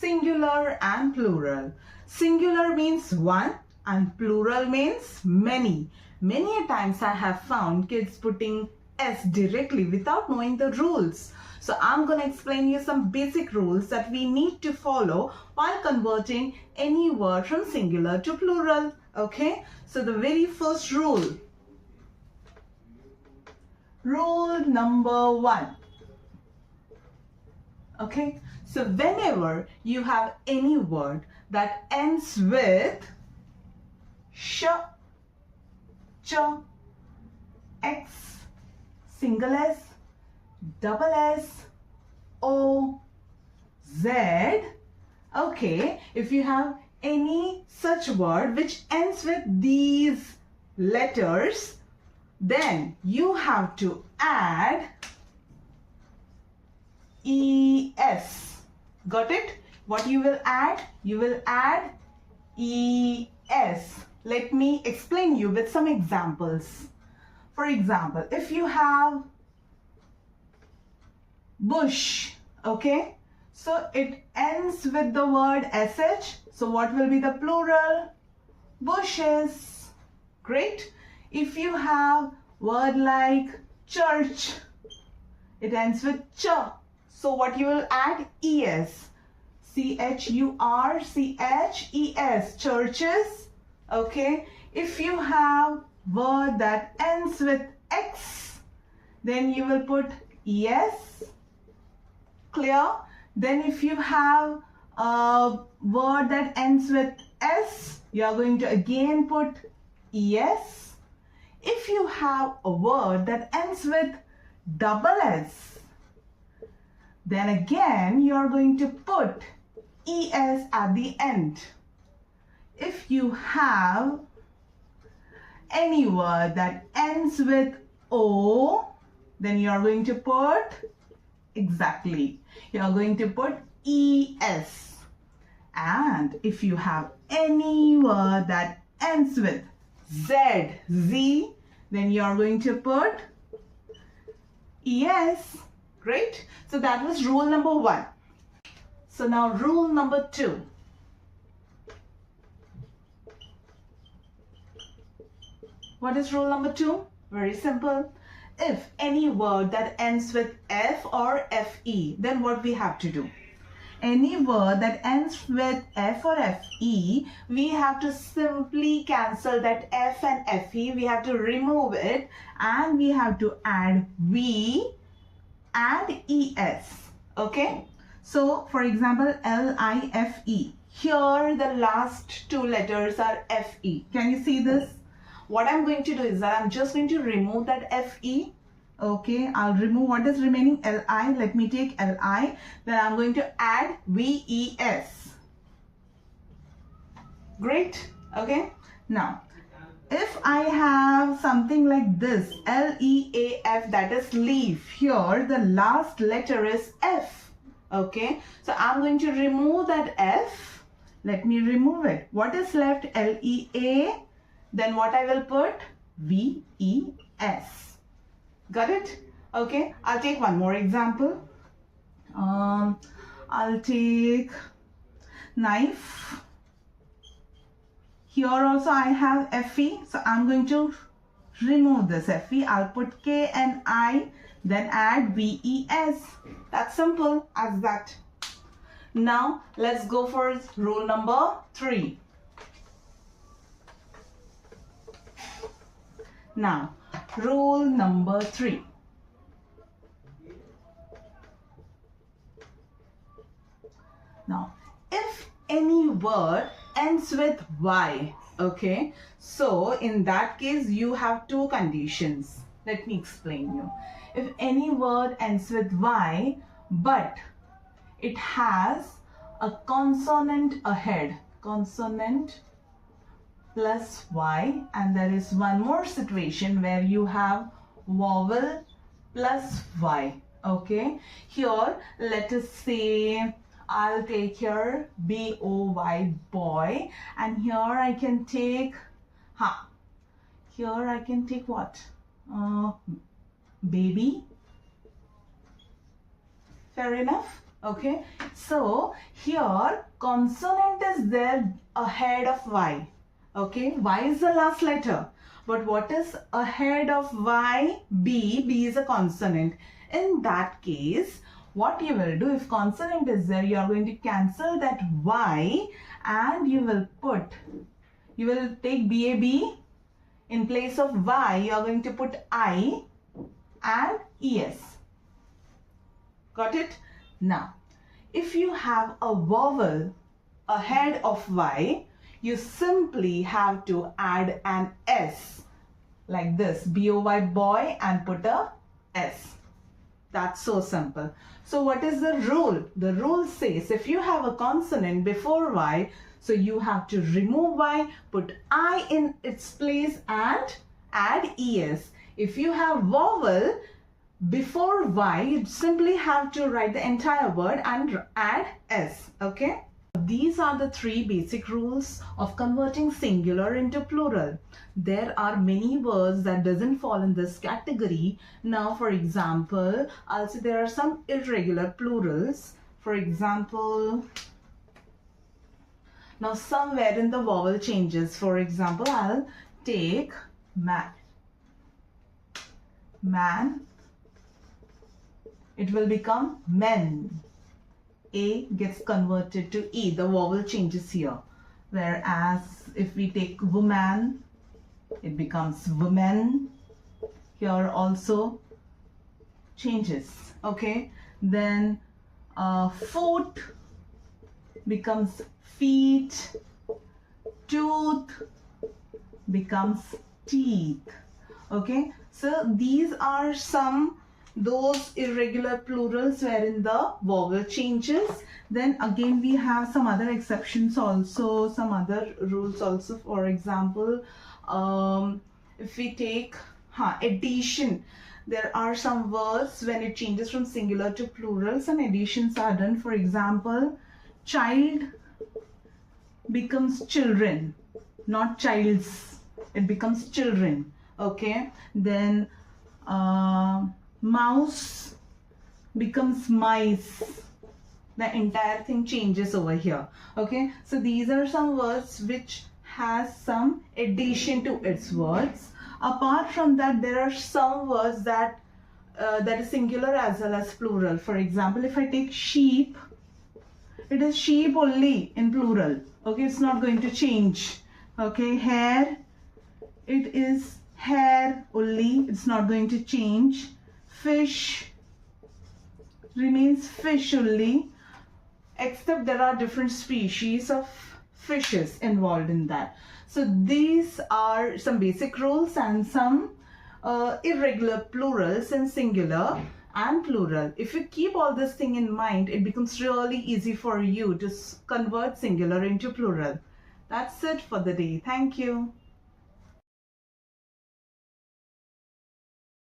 singular and plural. Singular means one and plural means many. Many a times I have found kids putting S directly without knowing the rules. So I'm going to explain you some basic rules that we need to follow while converting any word from singular to plural. Okay, so the very first rule. Rule number 1. Okay, so whenever you have any word that ends with sh, ch, x, single s, double s, o, z, okay, if you have any such word which ends with these letters, then you have to add es. Got it? What you will add? You will add es. Let me explain you with some examples. For example, if you have bush, okay, so it ends with the word sh, so what will be the plural? Bushes. Great. If you have word like church, it ends with ch, so what you will add? Es. churches, churches. Okay. If you have word that ends with x, then you will put es. Clear? Then if you have a word that ends with s, you are going to again put es. If you have a word that ends with double s, then again you are going to put es at the end. If you have any word that ends with o, then you are going to put exactly. You are going to put es. And if you have any word that ends with z, then you are going to put es. Great. So that was rule number 1. So now rule number 2. What is rule number 2? Very simple. If any word that ends with f or fe, then what we have to do? Any word that ends with f or fe, we have to simply cancel that f and fe. We have to remove it and we have to add v and es. Okay. So for example, life. Here the last two letters are fe. Can you see this? What I'm going to do is that I'm just going to remove that fe. Okay, I'll remove what is remaining, li. Let me take li. Then I'm going to add ves. Great. Okay. Now, if I have something like this, leaf, that is leaf. Here the last letter is f. Okay. So I'm going to remove that f. Let me remove it. What is left? lea. Then what I will put? ves. Got it? Okay. I'll take one more example. I'll take knife. Here also I have fe. So I'm going to remove this fe. I'll put k and I. Then add ves. That's simple as that. Now let's go for rule number 3. Now, rule number 3. Now, if any word ends with y, okay, so in that case you have two conditions. Let me explain you. If any word ends with y, but it has a consonant ahead, consonant plus y, and there is one more situation where you have vowel plus y. Okay, here let us say I'll take here boy, boy, and here I can take here I can take what? Baby. Fair enough. Okay, so here consonant is there ahead of Y. Okay, Y is the last letter. But what is ahead of Y? B. B is a consonant. In that case, what you will do, if consonant is there, you are going to cancel that Y and you will take BAB. In place of Y, you are going to put I and ES. Got it? Now, if you have a vowel ahead of Y, you simply have to add an S like this, B-O-Y, boy, and put a S. That's so simple. So what is the rule? The rule says if you have a consonant before Y, so you have to remove Y, put I in its place and add ES. If you have vowel before Y, you simply have to write the entire word and add S. Okay? These are the three basic rules of converting singular into plural. There are many words that doesn't fall in this category. Now, for example, I'll say there are some irregular plurals. For example, now somewhere in the vowel changes. For example, I'll take man. Man. It will become men. A gets converted to E. The vowel changes here. Whereas if we take woman, it becomes women. Here also changes. Okay. Then foot becomes feet. Tooth becomes teeth. Okay. So these are those irregular plurals wherein the vowel changes. Then again we have some other exceptions also, some other rules also. For example, if we take addition, there are some words when it changes from singular to plural, some additions are done. For example, child becomes children, not childs, it becomes children. Okay, then mouse becomes mice. The entire thing changes over here. Okay, so these are some words which has some addition to its words. Apart from that, there are some words that is singular as well as plural. For example, if I take sheep, it is sheep only in plural. Okay, it's not going to change. Okay, hair, it is hair only, it's not going to change. Fish remains fish only, except there are different species of fishes involved in that. So these are some basic rules and some irregular plurals in singular and plural. If you keep all this thing in mind, it becomes really easy for you to convert singular into plural. That's it for the day. Thank you.